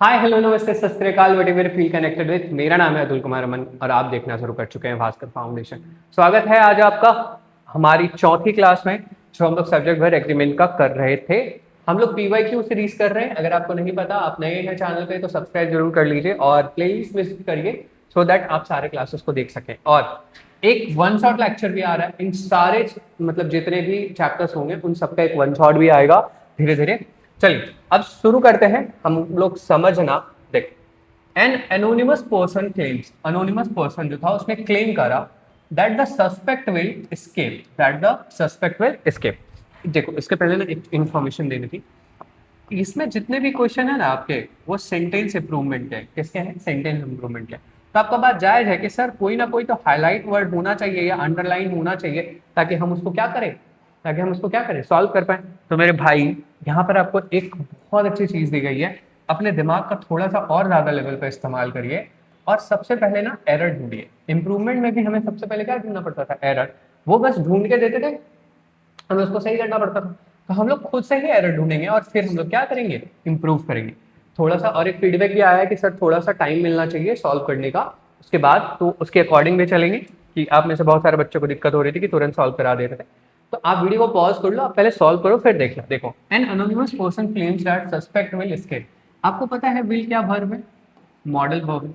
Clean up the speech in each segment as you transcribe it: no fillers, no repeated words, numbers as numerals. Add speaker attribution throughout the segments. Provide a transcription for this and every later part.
Speaker 1: Hi hello नमस्ते सत श्री अकाल what ever feel connected with. मेरा नाम है अतुल कुमार अमन और आप देखना शुरू कर चुके हैं भास्कर फाउंडेशन। स्वागत है आज आपका हमारी चौथी क्लास में, जो हम लोग सब्जेक्ट वाइज एग्रीमेंट का कर रहे थे। हम लोग पीवाईक्यू सीरीज कर रहे हैं। अगर आपको नहीं पता, आप नए हैं चैनल पे, तो सब्सक्राइब जरूर कर लीजिए और प्लेलिस्ट विजिट करिए सो दैट आप सारे क्लासेस को देख सकें। और एक वन शॉट लेक्चर भी आ रहा है। इन सारे मतलब जितने भी चैप्टर्स होंगे उन सबका एक वन शॉट भी आएगा धीरे धीरे। चलिए अब शुरू करते हैं। हम लोग समझना, देख, an anonymous person claims, anonymous person जो था उसने क्लेम करा that the suspect will escape, that the suspect will escape. देखो इसके पहले ना एक इंफॉर्मेशन देनी थी। इसमें जितने भी क्वेश्चन है ना आपके, वो सेंटेंस इंप्रूवमेंट है। किसके हैं? सेंटेंस इंप्रूवमेंट है। तो आपका बात जायज है कि सर कोई ना कोई तो हाईलाइट वर्ड होना चाहिए या अंडरलाइन होना चाहिए, ताकि हम उसको क्या करें, सॉल्व कर पाए। तो मेरे भाई, यहाँ पर आपको एक बहुत अच्छी चीज दी गई है। अपने दिमाग का थोड़ा सा और ज्यादा लेवल पर इस्तेमाल करिए और सबसे पहले ना एरर ढूंढिए। इंप्रूवमेंट में भी हमें सबसे पहले क्या ढूंढना पड़ता था? एरर। वो बस ढूंढ के देते थे, हमें उसको सही करना पड़ता था। तो हम लोग खुद से ही एरर ढूंढेंगे और फिर हम लोग क्या करेंगे? इंप्रूव करेंगे थोड़ा सा। और एक फीडबैक भी आया है कि सर थोड़ा सा टाइम मिलना चाहिए सॉल्व करने का, उसके बाद तो उसके अकॉर्डिंग भी चलेंगे। कि आप में से बहुत सारे बच्चों को दिक्कत हो रही थी कि तुरंत सॉल्व करा दे रहे थे, तो आप वीडियो को पॉज कर लो, आप पहले सॉल्व करो फिर देख लो। देखो, an anonymous person claims that suspect will escape. आपको पता है विल क्या वर्ब है? मॉडल वर्ब है।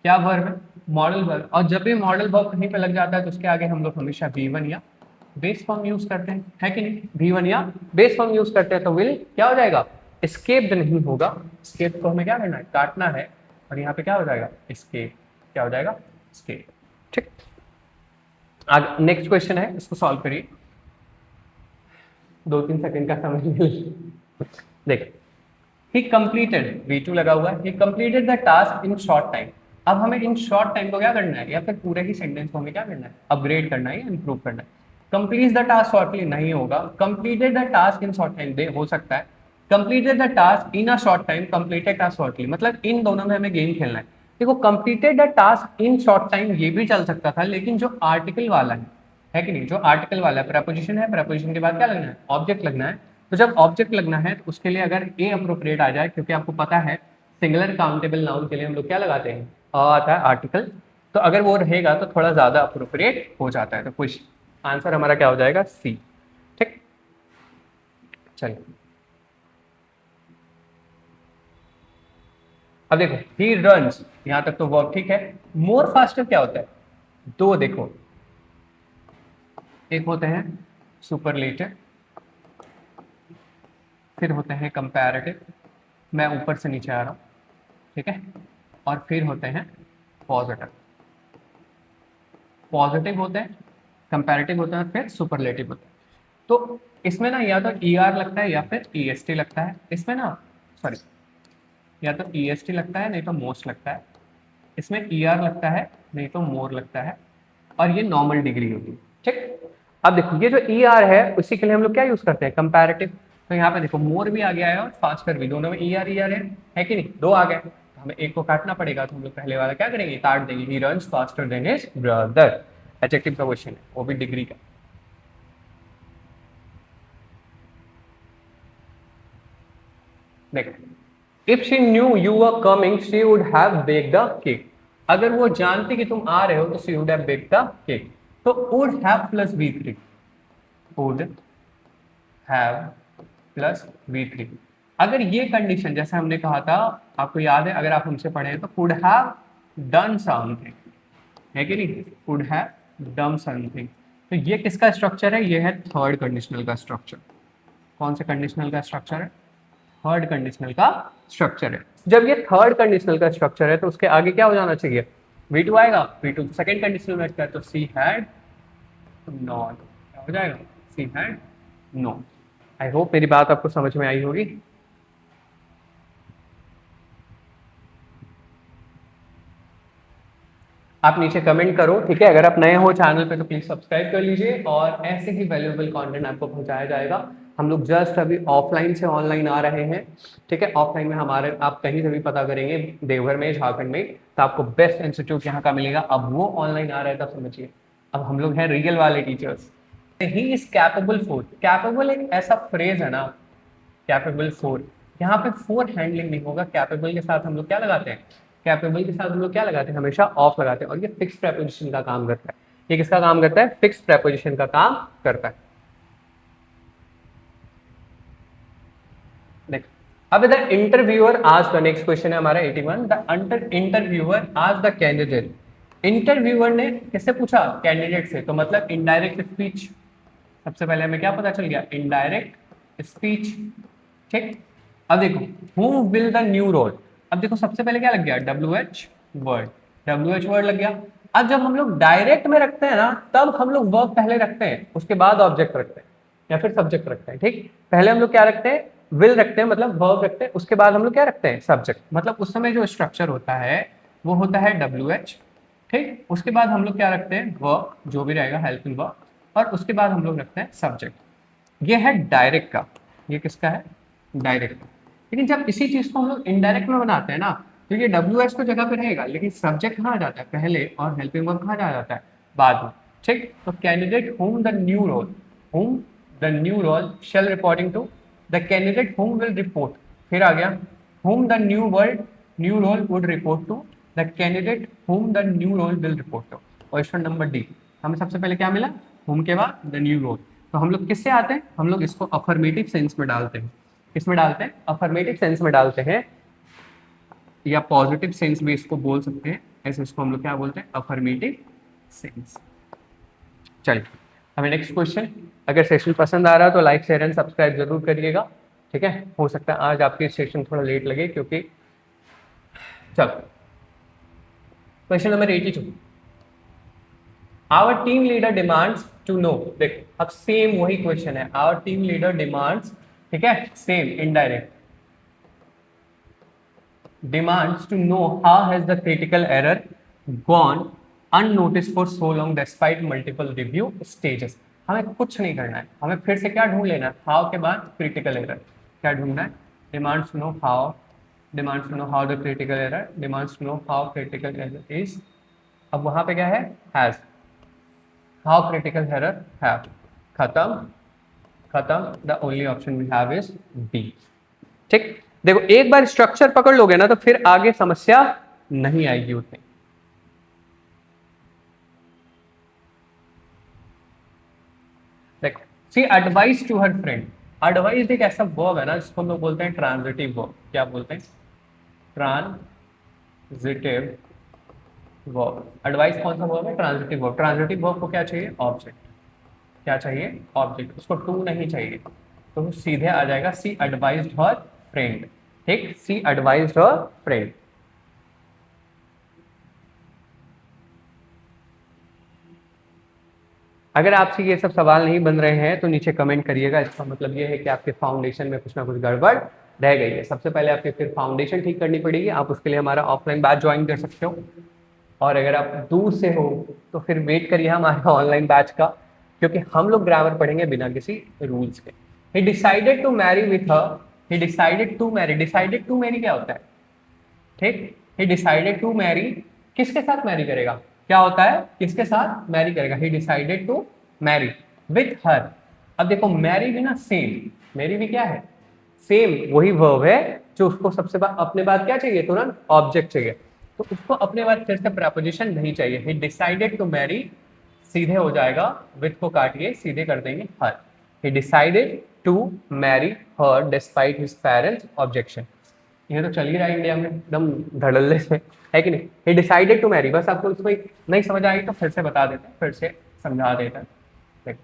Speaker 1: क्या वर्ब है? Modal verb. और जब भी मॉडल वर्ब कहीं पे लग जाता है तो उसके आगे हम लोग हमेशा V1 या बेस फॉर्म यूज करते हैं, है कि नहीं? V1 या बेस फॉर्म यूज करते हैं। तो विल क्या हो जाएगा? एस्केप्ड नहीं होगा। एस्केप को हमें क्या करना है? काटना है। और यहाँ पे क्या हो जाएगा? एस्केप। क्या हो जाएगा? एस्केप। ठीक। आगे नेक्स्ट क्वेश्चन है, इसको सॉल्व करिए। 2-3 सेकंड का समय ले लीजिए। देख, ही कंप्लीटेड, V2 लगा हुआ है, ही completed the task in short time. अब हमें इन शॉर्ट टाइम को क्या करना है, या फिर पूरे ही सेंटेंस को हमें क्या करना है? अपग्रेड करना है या इंप्रूव करना है। कंप्लीट द टास्क शॉर्टली नहीं होगा। Completed the task in short time दे हो सकता है। Completed the task in a short time, completed task shortly, मतलब इन दोनों में हमें गेम खेलना है। देखो, completed the task in short time ये भी चल सकता था, लेकिन जो आर्टिकल वाला है कि नहीं, जो आर्टिकल वाला है, प्रपोजिशन है, प्रपोजिशन के बाद क्या लगना है? ऑब्जेक्ट लगना है। तो जब ऑब्जेक्ट लगना है तो उसके लिए अगर ए अप्रोप्रिएट आ जाए, क्योंकि आपको पता है सिंगुलर काउंटेबल नाउन के लिए हम लोग क्या लगाते हैं? आता है आर्टिकल। तो अगर वो रहेगा तो थोड़ा ज्यादा अप्रोप्रिएट हो जाता है। तो कुछ आंसर हमारा क्या हो जाएगा? सी। ठीक, चलिए अब देखो, ही रन्स, यहां तक तो वर्ब ठीक है। मोर फास्टर क्या होता है? दो देखो, एक होते हैं सुपरलेटिव, फिर होते हैं कंपैरेटिव। मैं ऊपर से नीचे आ रहा हूँ, ठीक है। और फिर होते हैं पॉजिटिव। पॉजिटिव होते हैं, कंपैरेटिव होते हैं, फिर सुपरलेटिव होते हैं। तो इसमें ना या तो ER लगता है या फिर EST लगता है। इसमें ना, सॉरी, या तो EST लगता है नहीं तो मोस्ट लगता है। इसमें ER लगता है नहीं तो मोर लगता है। और ये नॉर्मल डिग्री होगी। ठीक। अब देखो, ये जो ER है उसी के लिए हम लोग क्या यूज करते हैं? कंपैरेटिव। तो यहाँ पे देखो, मोर भी आ गया है और फास्टर भी, दोनों में ER ER है कि नहीं? दो आ गए, तो हमें एक को काटना पड़ेगा। तो हम लोग पहले वाला क्या करेंगे? काट देंगे। He runs faster than his brother. Adjective का क्वेश्चन है, वो भी डिग्री का। देखो, if she knew you were coming she would have baked the cake. अगर वो जानती कि तुम आ रहे हो तो she would have baked the cake. तो would have plus V3, would have plus V3। अगर ये कंडीशन, जैसे हमने कहा था, आपको याद है, अगर आप हमसे पढ़े तो कुड हैव डन समथिंग, है कि नहीं? Could have done something. तो ये किसका स्ट्रक्चर है? ये है थर्ड कंडीशनल का स्ट्रक्चर। कौन से कंडीशनल का स्ट्रक्चर है? थर्ड कंडीशनल का स्ट्रक्चर है। जब ये थर्ड कंडीशनल का स्ट्रक्चर है तो उसके आगे क्या हो जाना चाहिए? V2 आएगा। V2 सेकंड कंडीशनल में है, तो सी हैड नॉट, क्या हो जाएगा? She had not. I hope मेरी बात आपको समझ में आई होगी। आप नीचे कमेंट करो, ठीक है। अगर आप नए हो चैनल पे तो प्लीज सब्सक्राइब कर लीजिए और ऐसे ही वैल्यूएबल कंटेंट आपको पहुंचाया जाएगा। हम लोग जस्ट अभी ऑफलाइन से ऑनलाइन आ रहे हैं, ठीक है। ऑफलाइन में हमारे, आप कहीं से भी पता करेंगे देवघर में, झारखंड में, तो आपको बेस्ट इंस्टीट्यूट यहाँ का मिलेगा। अब वो ऑनलाइन आ रहा है तब समझिए। अब हम लोग हैं रियल वाले teachers. He is capable for, capable एक ऐसा फ्रेज है ना, कैपेबल फॉर, यहाँ पे फोर हैंडलिंग नहीं होगा। कैपेबल के साथ हम लोग क्या लगाते हैं, कैपेबल के साथ हम लोग क्या लगाते हैं, हमेशा ऑफ लगाते हैं, और ये फिक्स प्रेपोजिशन का काम करता है। ये किसका काम करता है, फिक्स प्रेपोजिशन का काम करता है। देख अब द इंटरव्यूअर आज द नेक्स्ट क्वेश्चन है हमारा 81। द इंटरव्यूअर आज द कैंडिडेट, इंटरव्यूअर ने किससे पूछा, कैंडिडेट से, तो मतलब इनडायरेक्ट स्पीच। सबसे पहले हमें क्या पता चल गया, इनडायरेक्ट स्पीच। ठीक, अब देखो who will the new role. अब देखो सबसे पहले क्या लग गया, WH वर्ड, WH वर्ड लग गया। अब जब हम लोग डायरेक्ट में रखते हैं ना, तब हम लोग वर्ब पहले रखते हैं, उसके बाद ऑब्जेक्ट रखते हैं या फिर सब्जेक्ट रखते हैं। ठीक, पहले हम लोग क्या रखते हैं, विल रखते हैं, मतलब वर्ब रखते हैं, उसके बाद हम लोग क्या रखते हैं, सब्जेक्ट। मतलब उस समय जो स्ट्रक्चर होता है वो होता है WH। ठीक, उसके बाद हम लोग क्या रखते हैं, वर्ब, जो भी रहेगा हेल्पिंग वर्ब, और उसके बाद हम लोग रखते हैं सब्जेक्ट। ये है डायरेक्ट का, ये किसका है, डायरेक्ट का। लेकिन जब इसी चीज को हम लोग इनडायरेक्ट में बनाते हैं ना, तो ये WH तो जगह पे रहेगा, लेकिन सब्जेक्ट कहाँ आ जाता है पहले, और हेल्पिंग वर्ब कहाँ जा जाता है बाद में। ठीक, तो candidate whom the new role, whom the new role shall reporting to the candidate whom will report, फिर आ गया whom the new role would report to the candidate whom the new role will report to. Question number D, हमें सबसे पहले क्या मिला, home के बाद द न्यू रोल। तो हम लोग किससे आते हैं, हम लोग इसको अफर्मेटिव सेंस में डालते हैं। किसमें डालते हैं, अफर्मेटिव सेंस में डालते हैं, या पॉजिटिव सेंस भी इसको बोल सकते हैं। ऐसे इसको हम लोग क्या बोलते हैं, अफर्मेटिव सेंस। चलिए हमें नेक्स्ट क्वेश्चन। अगर सेशन पसंद आ रहा है तो लाइक शेयर एंड सब्सक्राइब जरूर करिएगा। ठीक है, हो सकता है आज आपकी सेशन थोड़ा लेट लगे, क्योंकि चलो question number 82। Our team leader demands to know, देख अब सेम वही क्वेश्चन है, आवर टीम लीडर डिमांड्स, ठीक है, same indirect, demands to know how has the critical error gone unnoticed for so long despite multiple review stages। हमें कुछ नहीं करना है, हमें फिर से क्या ढूंढ लेना है, how के बाद critical error क्या ढूंढना है, demands to know how, demands to know how the critical error, demands to know how critical error is। अब वहां पे क्या है, has, how critical error have, खत्म खत्म, the only option we have is B। ठीक, देखो एक बार स्ट्रक्चर पकड़ लोगे ना, तो फिर आगे समस्या नहीं आएगी उतनी। देखो she advice to her friend, advice एक ऐसा वर्ब है ना जिसको हम लोग बोलते हैं ट्रांजिटिव वर्ब। क्या बोलते हैं, ट्रांजिटिव वर्ब। एडवाइस कौन सा वर्ब है, ट्रांजिटिव वर्ब। ट्रांजिटिव वर्ब को क्या चाहिए, ऑब्जेक्ट। क्या चाहिए, ऑब्जेक्ट, उसको टू नहीं चाहिए, तो सीधे आ जाएगा सी एडवाइज्ड हर फ्रेंड। ठीक, सी एडवाइज्ड हर फ्रेंड। अगर आपसे ये सब सवाल नहीं बन रहे हैं तो नीचे कमेंट करिएगा, इसका मतलब ये है कि आपके फाउंडेशन में कुछ ना कुछ गड़बड़ रह गई है। सबसे पहले आपके फिर फाउंडेशन ठीक करनी पड़ेगी, आप उसके लिए हमारा ऑफलाइन बैच ज्वाइन कर सकते हो, और अगर आप दूर से हो तो फिर वेट करिए हमारे ऑनलाइन बैच का, क्योंकि हम लोग ग्रामर पढ़ेंगे बिना किसी रूल्स के। He decided to marry with her, he decided to marry, decided to marry क्या होता है, ठीक, ही डिसाइडेड टू मैरी, किसके साथ मैरी करेगा, क्या होता है, किसके साथ मैरी करेगा, he decided to marry with her. अब देखो मैरी भी ना सेम, मैरी भी क्या है, सेम वही वर्ब है जो उसको सबसे बाद अपने बाद क्या चाहिए, तुरंत ऑब्जेक्ट चाहिए, तो उसको अपने बाद फिर से प्रपोजिशन नहीं चाहिए। ही डिसाइडेड टू मैरी सीधे हो जाएगा, विथ को काटिए सीधे कर देंगे her. He decided to marry her despite his parents objection. ये तो चल ही रहा है इंडिया में एकदम धड़ल्ले से, है कि नहीं। ही डिसाइडेड टू मैरी, बस आपको इसको नहीं समझ आई तो फिर से बता देते हैं, फिर से समझा देते हैं।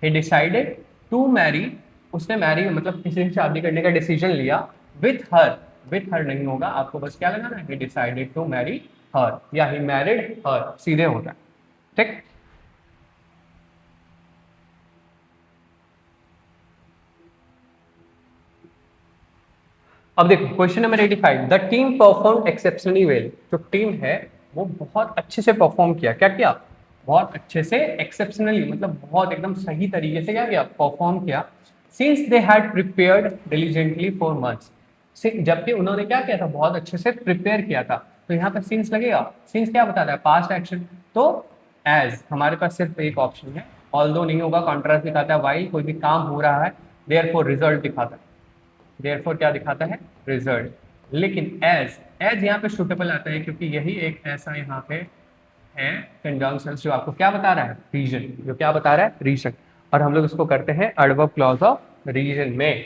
Speaker 1: ही डिसाइडेड टू मैरी, उसने मैरी मतलब किसी से शादी करने का डिसीजन लिया, विथ हर नहीं होगा, आपको बस क्या लगाना है, he decided to marry her, या ही मैरिड हर, सीधे होता है। ठीक, अब देखो question number 85। The team perform exceptionally well, जो टीम है वो बहुत अच्छे से परफॉर्म किया, क्या किया, बहुत अच्छे से, एक्सेप्शनली मतलब बहुत एकदम सही तरीके से क्या किया, परफॉर्म किया। Since they had prepared diligently for months, जबकि उन्होंने क्या किया था, बहुत अच्छे से प्रिपेयर किया था। तो यहाँ पे सिंस लगेगा, सिंस क्या बताता है, पास्ट एक्शन, तो एज हमारे पास सिर्फ एक ऑप्शन है, ऑल्दो नहीं होगा, कॉन्ट्रास्ट दिखाता है, वाइल कोई भी काम हो रहा है, देयरफॉर रिजल्ट दिखाता है, देयरफॉर क्या दिखाता है, रिजल्ट। लेकिन एज, एज यहाँ पे सुटेबल आता है क्योंकि यही एक ऐसा यहाँ पे है कंजंक्शन जो आपको क्या बता रहा है, रीजन, जो क्या बता रहा है, रीजन। और हम लोग इसको करते हैं एडवर्ब क्लॉज ऑफ रीजन में।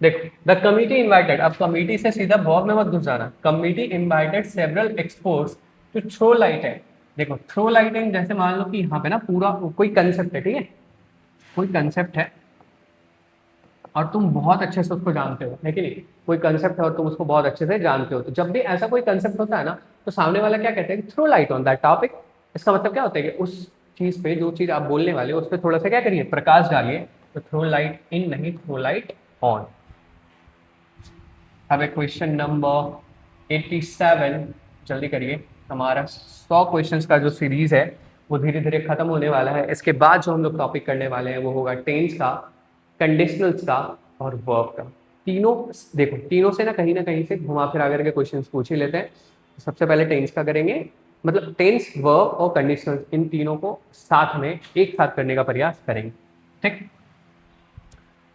Speaker 1: देखो, द कमिटी इनवाइटेड, अब कमिटी से सीधा वर्ब में मत घुस जाना। Committee invited several experts to throw light है। देखो थ्रो लाइटिंग, जैसे मान लो कि यहाँ पे ना पूरा कोई कंसेप्ट है, ठीक है, कोई कंसेप्ट है और तुम बहुत अच्छे से उसको जानते हो, है कि नहीं, कोई कंसेप्ट है और तुम उसको बहुत अच्छे से जानते हो, तो जब भी ऐसा कोई कंसेप्ट होता है ना, तो सामने वाला क्या कहते हैं कि throw light on that topic. इसका मतलब क्या होता है कि उस चीज पे, जो चीज आप बोलने वाले हो उस पर थोड़ा सा क्या करिए, प्रकाश डालिए। तो थ्रो लाइट इन नहीं, थ्रो लाइट ऑन। अब क्वेश्चन नंबर 87, जल्दी करिए। हमारा 100 क्वेश्चंस का जो सीरीज है वो धीरे धीरे खत्म होने वाला है। इसके बाद जो हम लोग टॉपिक करने वाले हैं वो होगा टेंस का, कंडीशनल्स का और वर्ब का। तीनों, देखो तीनों से ना कहीं से घुमा फिरा करके क्वेश्चंस पूछ ही लेते हैं। सबसे पहले टेंस का करेंगे, मतलब टेंस, वर्ब और कंडीशनल्स, इन तीनों को साथ में एक साथ करने का प्रयास करेंगे, ठीक।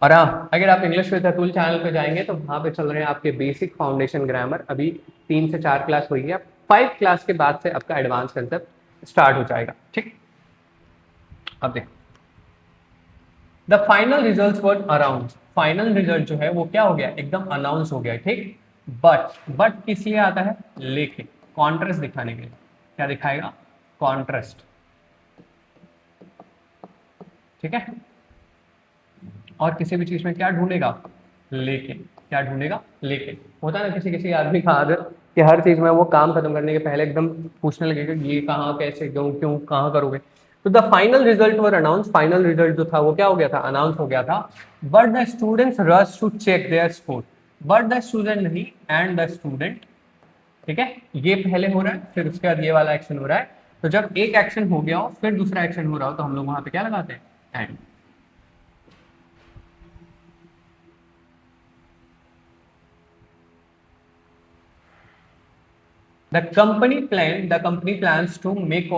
Speaker 1: और हाँ, अगर आप इंग्लिश विद अतुल चैनल पे जाएंगे तो वहां पे चल रहे हैं आपके बेसिक फाउंडेशन ग्रामर। अभी 3 से 4 क्लास हुई है, 5 क्लास के बाद से आपका एडवांस कंसेप्ट स्टार्ट हो जाएगा, ठीक। अब देखो, the final result were around, final result जो है वो क्या हो गया, एकदम अनाउंस हो गया, ठीक। बट किस लिए आता है, लेकिन कॉन्ट्रास्ट दिखाने के लिए। क्या दिखाएगा, कॉन्ट्रास्ट, ठीक है। और किसी भी चीज में क्या ढूंढेगा, लेकिन। क्या ढूंढेगा, लेकिन। होता है ना किसी किसी आदमी का आदत कि हर चीज में वो काम खत्म करने के पहले एकदम पूछने लगेगा ये कहाँ, कैसे, क्यों, क्यों, कहाँ करोगे। तो the final result were announce, final result जो था वो क्या हो गया था, अनाउंस हो गया था। But the students rush to check their score, but the student नहीं, एंड द स्टूडेंट, ठीक है। ये पहले हो रहा है, फिर उसके बाद ये वाला एक्शन हो रहा है। तो जब एक एक्शन हो गया हो फिर दूसरा एक्शन हो रहा हो तो हम लोग वहां पे क्या लगाते हैं, and. the company plans to make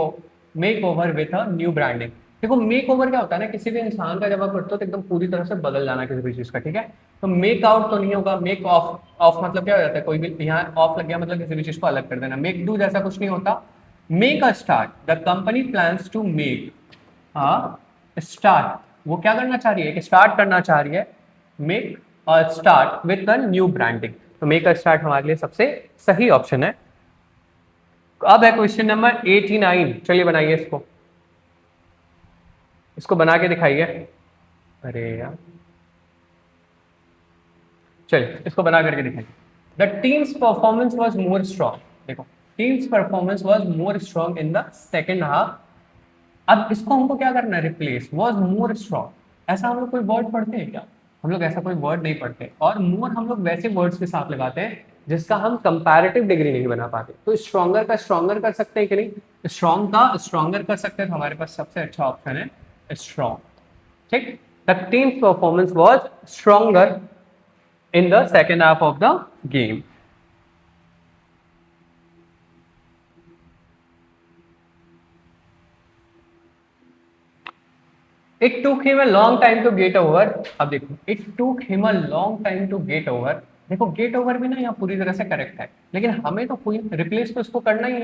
Speaker 1: over with a new branding। देखो मेक ओवर क्या होता है ना, किसी भी इंसान का जब आप करते हो तो एकदम पूरी तरह से बदल जाना किसी भी चीज का, ठीक है। तो मेक आउट तो नहीं होगा, मेक ऑफ, ऑफ मतलब क्या हो जाता है, कोई भी यहाँ ऑफ लग गया मतलब किसी भी चीज को अलग कर देना। मेक डू जैसा कुछ नहीं होता। Make a start, the company plans to make a start, वो क्या करना चाह रही है, कि स्टार्ट करना चाह रही है, make a start with the new branding. तो मेक अ स्टार्ट हमारे लिए सबसे सही ऑप्शन है। अब है क्वेश्चन नंबर 89, चलिए बनाइए इसको, इसको बना के दिखाइए। अरे यार, चलिए इसको बना करके दिखाइए। The team's performance was more strong, देखो team's performance was more strong in the second half. अब इसको हमको क्या करना है, रिप्लेस वाज मोर स्ट्रॉन्ग। ऐसा हम लोग कोई वर्ड पढ़ते हैं क्या, हम लोग ऐसा कोई वर्ड नहीं पढ़ते। और मोर हम लोग वैसे वर्ड्स के साथ लगाते हैं जिसका हम कंपैरेटिव डिग्री नहीं बना पाते। तो स्ट्रॉन्गर का स्ट्रॉन्गर कर सकते हैं कि नहीं, स्ट्रॉन्ग का स्ट्रॉन्गर कर सकते हैं, तो हमारे पास सबसे अच्छा ऑप्शन है स्ट्रॉन्ग, ठीक। The team performance was stronger in the second half of the game. It took him a long time to get over। अब देखो, it took him a long time to get over। देखो get over भी ना यहाँ पूरी तरह से correct है, लेकिन हमें तो कोई रिप्लेस तो इसको करना ही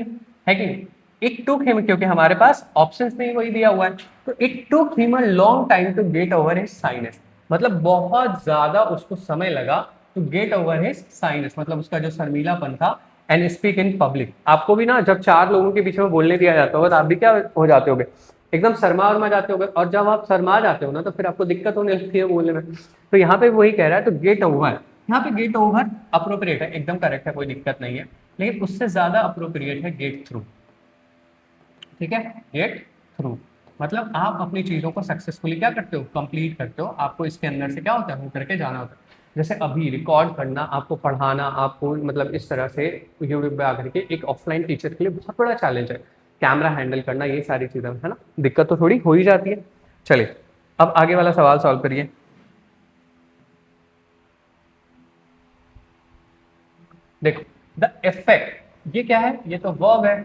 Speaker 1: है कि नहीं। इट टुक हिम, क्योंकि हमारे पास ऑप्शंस में ही वही दिया हुआ है। तो it took him a long time to get over his sinus, मतलब बहुत ज्यादा उसको समय लगा to get over his sinus, मतलब उसका जो शर्मीलापन था। एंड स्पीक इन पब्लिक, आपको भी ना जब 4 लोगों के बीच में बोलने दिया जाता होगा तो आप भी क्या हो जाते होगे, एकदम शर्मा वर्मा जाते होगे। और जब आप शर्मा जाते हो ना तो फिर आपको दिक्कत होने लगती है बोलने में। तो यहाँ पे वही कह रहा है, तो गेट ओवर, यहाँ पे गेट ओवर अप्रोप्रिएट है, एकदम करेक्ट है, कोई दिक्कत नहीं है। लेकिन उससे ज्यादा अप्रोप्रिएट है गेट थ्रू, ठीक है। गेट थ्रू मतलब आप अपनी चीजों को सक्सेसफुली क्या करते हो, कंप्लीट करते हो। आपको इसके अंदर से क्या होता है, होकर के जाना होता है। जैसे अभी रिकॉर्ड करना, आपको पढ़ाना, आपको मतलब इस तरह से यूट्यूब पे आकर के एक ऑफलाइन टीचर के लिए बहुत बड़ा चैलेंज है। कैमरा हैंडल करना, ये सारी चीजें है ना, दिक्कत तो थोड़ी हो ही जाती है। चलिए अब आगे वाला सवाल सॉल्व करिए। देखो, द इफेक्ट, ये क्या है, ये तो वर्ब है।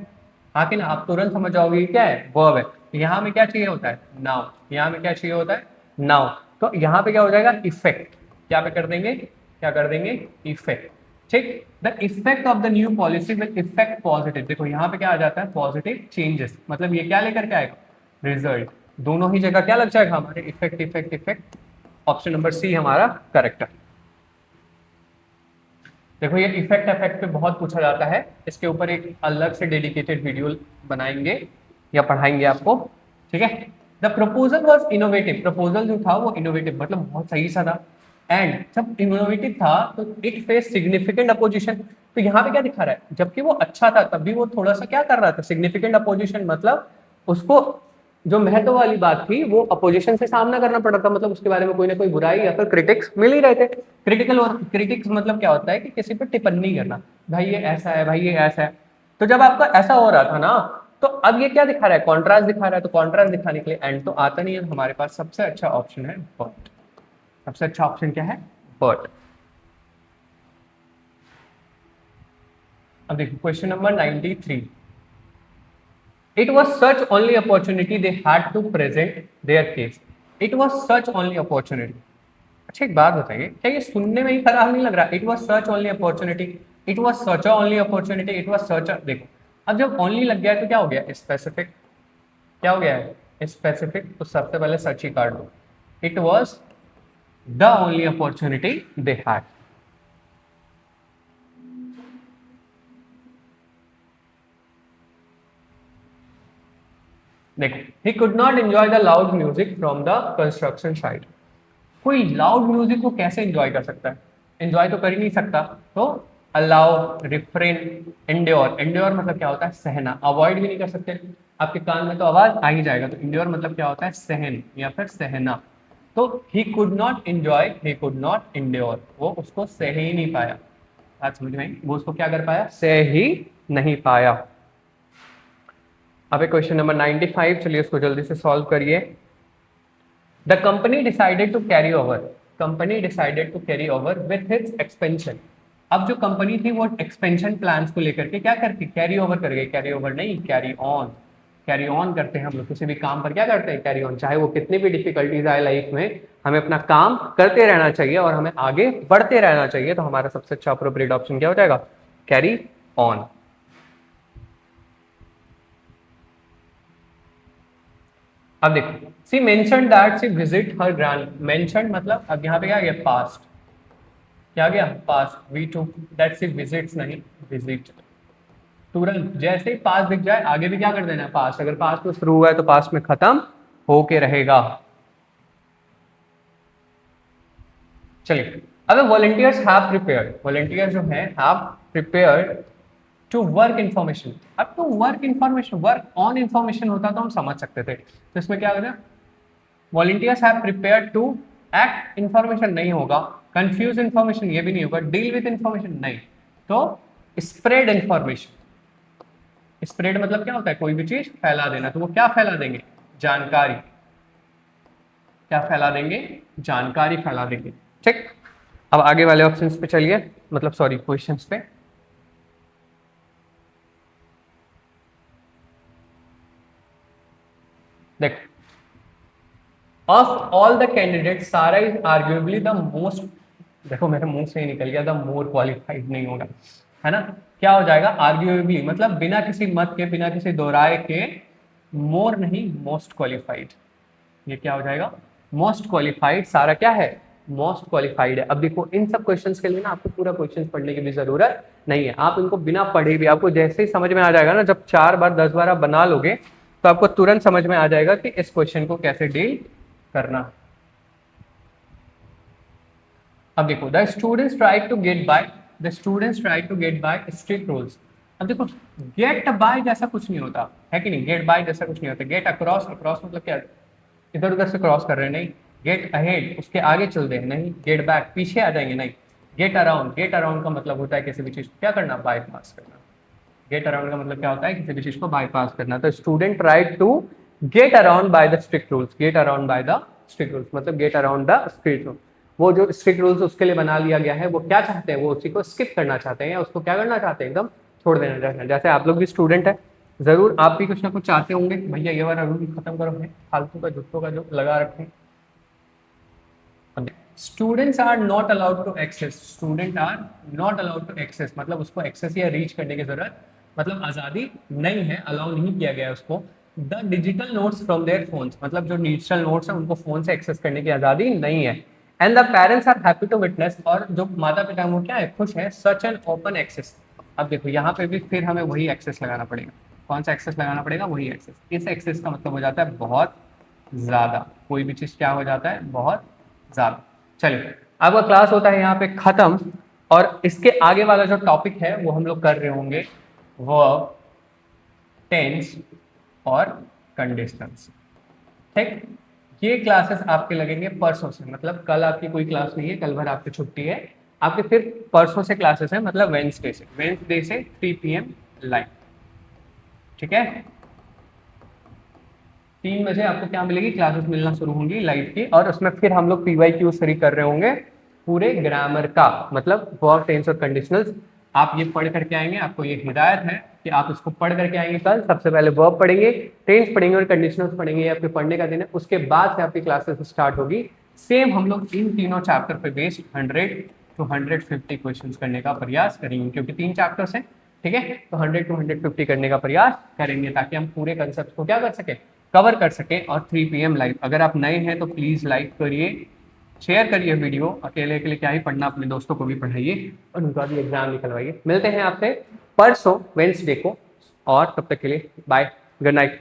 Speaker 1: हाँ कि ना, आप तुरंत समझ जाओगे ये क्या है, वर्ब है। यहाँ में क्या चाहिए होता है, नाउन, यहाँ में क्या चाहिए होता है, नाउन। तो यहाँ पे क्या हो जाएगा, इफेक्ट, क्या पे कर देंगे, क्या कर देंगे, इफेक्ट, ठीक। The effect of the new policy will effect positive, देखो यहाँ पे क्या आ जाता है, पॉजिटिव चेंजेस, मतलब ये क्या लेकर के आएगा, रिजल्ट, दोनों ही जगह क्या लग जाएगा हमारे, effect effect effect. Option number C हमारा करेक्ट है। देखो ये इफेक्ट इफेक्ट पे बहुत पूछा जाता है, इसके ऊपर एक अलग से डेडिकेटेड वीडियो बनाएंगे या पढ़ाएंगे आपको, ठीक है। The proposal was innovative, proposal जो था वो इनोवेटिव मतलब बहुत सही सा था, एंड जब इनोवेटिव था तो इट फेस सिग्निफिकेंट अपोजिशन, तो यहाँ पे क्या दिखा रहा है, जबकि वो अच्छा था तब भी वो थोड़ा सा क्या कर रहा था, सिग्निफिकेंट अपोजिशन, मतलब उसको जो महत्व वाली बात थी वो अपोजिशन से सामना करना पड़ रहा था, मतलब उसके बारे में कोई ना कोई बुराई या फिर क्रिटिक्स मिल ही रहे थे। क्रिटिकल और क्रिटिक्स मतलब क्या होता है कि किसी पर टिप्पणी करना, भाई ये ऐसा है, भाई ये ऐसा है। तो जब आपका ऐसा हो रहा था ना, तो अब ये क्या दिखा रहा है, कॉन्ट्रास्ट दिखा रहा है, तो कॉन्ट्रास्ट दिखाने के लिए एंड तो आता नहीं है, हमारे पास सबसे अच्छा ऑप्शन है बट, सबसे अच्छा ऑप्शन क्या है, बट। अब देखो question number 93, it was such only opportunity they had to present their case, it was such only opportunity। अच्छा एक बात बताइए, क्या ये सुनने में ही खराब नहीं लग रहा, it was such only opportunity, it was such only opportunity, it was such, देखो अब जब ओनली लग गया है तो क्या हो गया, स्पेसिफिक, क्या हो गया है, स्पेसिफिक, तो सबसे पहले सच ही काट दो, it was the only opportunity they had. देखो he could not enjoy the loud music from the construction site, कोई लाउड म्यूजिक को कैसे एंजॉय कर सकता है, एंजॉय तो कर ही नहीं सकता, तो अलाउ, रिफ्रेन, एंड्योर, एंड्योर मतलब क्या होता है, सहना, अवॉइड भी नहीं कर सकते, आपके कान में तो आवाज आ ही जाएगा, तो एंड्योर मतलब क्या होता है, सहन या फिर सहना। तो ही could not enjoy, he could not endure, वो उसको सह ही नहीं पाया, बात समझ में आई, वो उसको क्या कर पाया, सह ही नहीं पाया। अब क्वेश्चन नंबर 95, चलिए उसको जल्दी से सॉल्व करिए। The company decided to carry over. Company decided to carry over with its expansion. अब जो कंपनी थी वो एक्सपेंशन प्लान्स को लेकर के क्या करती, कैरी ओवर कर गई, कैरी ओवर नहीं, कैरी ऑन, कैरी ऑन करते हैं हम लोग किसी भी काम पर, क्या करते हैं, कैरी ऑन, चाहे वो कितनी भी डिफिकल्टीज आए लाइफ में, हमें अपना काम करते रहना चाहिए और हमें आगे बढ़ते रहना चाहिए, तो हमारा सबसे अच्छा अप्रोप्रिएट ऑप्शन क्या हो जाएगा, कैरी ऑन। अब देखो she mention that she visit her grand, mention मतलब अब यहाँ पे क्या गया, पास्ट, क्या गया, past, V two, that she visits नहीं, विजिट, तुरंत जैसे ही पास्ट दिख जाए आगे भी क्या कर देना है, पास्ट, अगर पास्ट में शुरू हुआ है तो पास्ट में खत्म होके रहेगा। चलिए अब वॉलंटियर्स हैव प्रिपेयर्ड, वॉलंटियर जो है have prepared to work information, अब to work information, work on information होता तो हम समझ सकते थे, तो इसमें क्या हो गया, volunteers have prepared to act information नहीं होगा, कंफ्यूज इन्फॉर्मेशन ये भी नहीं होगा, डील विद इन्फॉर्मेशन नहीं, तो स्प्रेड इन्फॉर्मेशन, स्प्रेड मतलब क्या होता है, कोई भी चीज फैला देना, तो वो क्या फैला देंगे, जानकारी, क्या फैला देंगे, जानकारी फैला देंगे, ठीक। अब आगे वाले ऑप्शंस पे चलिए, मतलब सॉरी क्वेश्चंस पे। देख ऑफ ऑल द कैंडिडेट सारा इज आर्ग्यूएबली द मोस्ट, देखो मेरे मुंह से ही निकल गया, द मोर क्वालिफाइड नहीं होगा, है ना, क्या हो जाएगा, आर्ग्यूएबली मतलब बिना किसी मत के, बिना किसी दोहराए के, मोर नहीं मोस्ट क्वालिफाइड, ये क्या हो जाएगा, मोस्ट क्वालिफाइड, सारा क्या है, मोस्ट क्वालिफाइड है। अब देखो इन सब क्वेश्चंस के लिए ना आपको पूरा क्वेश्चन पढ़ने की भी जरूरत नहीं है, आप इनको बिना पढ़े भी आपको जैसे ही समझ में आ जाएगा ना, जब 4 बार 10 बार आप बना लोगे तो आपको तुरंत समझ में आ जाएगा कि इस क्वेश्चन को कैसे डील करना। अब देखो the students try to get by, the students try to get by strict rules, अब देखो गेट बाय जैसा कुछ नहीं होता है कि नहीं, गेट बाय जैसा कुछ नहीं होता, गेट अक्रॉस, अक्रॉस मतलब क्या, इधर उधर से क्रॉस कर रहे हैं नहीं, गेट अहेड उसके आगे चल रहे हैं नहीं, गेट बैक पीछे आ जाएंगे नहीं, गेट अराउंड, गेट अराउंड का मतलब होता है किसी भी चीज को क्या करना, बाईपास करना, गेट अराउंड का मतलब क्या होता है, किसी भी चीज को बाईपास करना, तो student try to get around by the strict rules, get around by the strict rules मतलब get around the strict rule, वो जो स्ट्रिक्ट रूल्स उसके लिए बना लिया गया है वो क्या चाहते हैं, वो उसी को स्किप करना चाहते हैं या उसको क्या करना चाहते हैं, एकदम छोड़ देना चाहते हैं। जैसे आप लोग भी स्टूडेंट है, जरूर आप भी कुछ ना कुछ चाहते होंगे, भैया ये वाला रूल खत्म करो, फालतू का जुत्तों का जो लगा रखे, students are not allowed to access, student are not allowed to access मतलब उसको एक्सेस या रीच करने की जरूरत मतलब आज़ादी नहीं है, अलाउ नहीं किया गया है उसको। The digital notes from their phones मतलब जो डिजिटल नोट्स हैं उनको फोन से एक्सेस करने की आज़ादी नहीं है। And the parents are happy to witness और जो माता पिता हैं वो क्या है, खुश है, सच एन ओपन एक्सेस। अब देखो यहाँ पे भी फिर हमें वही एक्सेस लगाना पड़ेगा। कौन सा एक्सेस लगाना पड़ेगा? वही एक्सेस। इस एक्सेस का मतलब हो जाता है बहुत ज्यादा। कोई भी चीज क्या हो जाता है? बहुत ज्यादा। चलिए आपका क्लास होता है यहाँ पे खत्म और इसके आगे वाला जो टॉपिक है वो हम लोग कर रहे होंगे वर्ब, टेंस और कंडीशनल्स। ठीक, ये क्लासेस आपके लगेंगे परसों से, मतलब कल आपकी कोई क्लास नहीं है, कल भर आपकी छुट्टी है। आपके फिर परसों से क्लासेस है, मतलब वेंसडे से 3 PM लाइव। ठीक है, 3 बजे आपको क्या मिलेगी? क्लासेस मिलना शुरू होंगी लाइव की और उसमें फिर हम लोग PYQ स्टडी कर रहे होंगे पूरे ग्रामर का, मतलब वर्ब, टेंस और कंडीशनल्स। आप ये पढ़ करके आएंगे, आपको ये हिदायत है कि आप इसको पढ़ करके आएंगे। कल सबसे पहले वर्ब पढ़ेंगे, टेंस पढ़ेंगे और कंडीशनल्स पढ़ेंगे। ये आपके पढ़ने का दिन है, उसके बाद से आपकी क्लासेस स्टार्ट होगी। सेम हम लोग इन तीनों चैप्टर पे बेस्ड 100 to 150 क्वेश्चंस करने का प्रयास करेंगे, क्योंकि 3 चैप्टर्स हैं। ठीक है, तो 100 to 150 करने का प्रयास करेंगे ताकि हम पूरे कंसेप्ट को क्या कर सके, कवर कर सके। और 3 PM लाइव। अगर आप नए हैं तो प्लीज लाइक करिए, शेयर करिए वीडियो। अकेले अकेले क्या ही पढ़ना, अपने दोस्तों को भी पढ़ाइए और उनका भी एग्जाम निकलवाइए। मिलते हैं आपसे परसों वेंसडे को और तब तक के लिए बाय, गुड नाइट।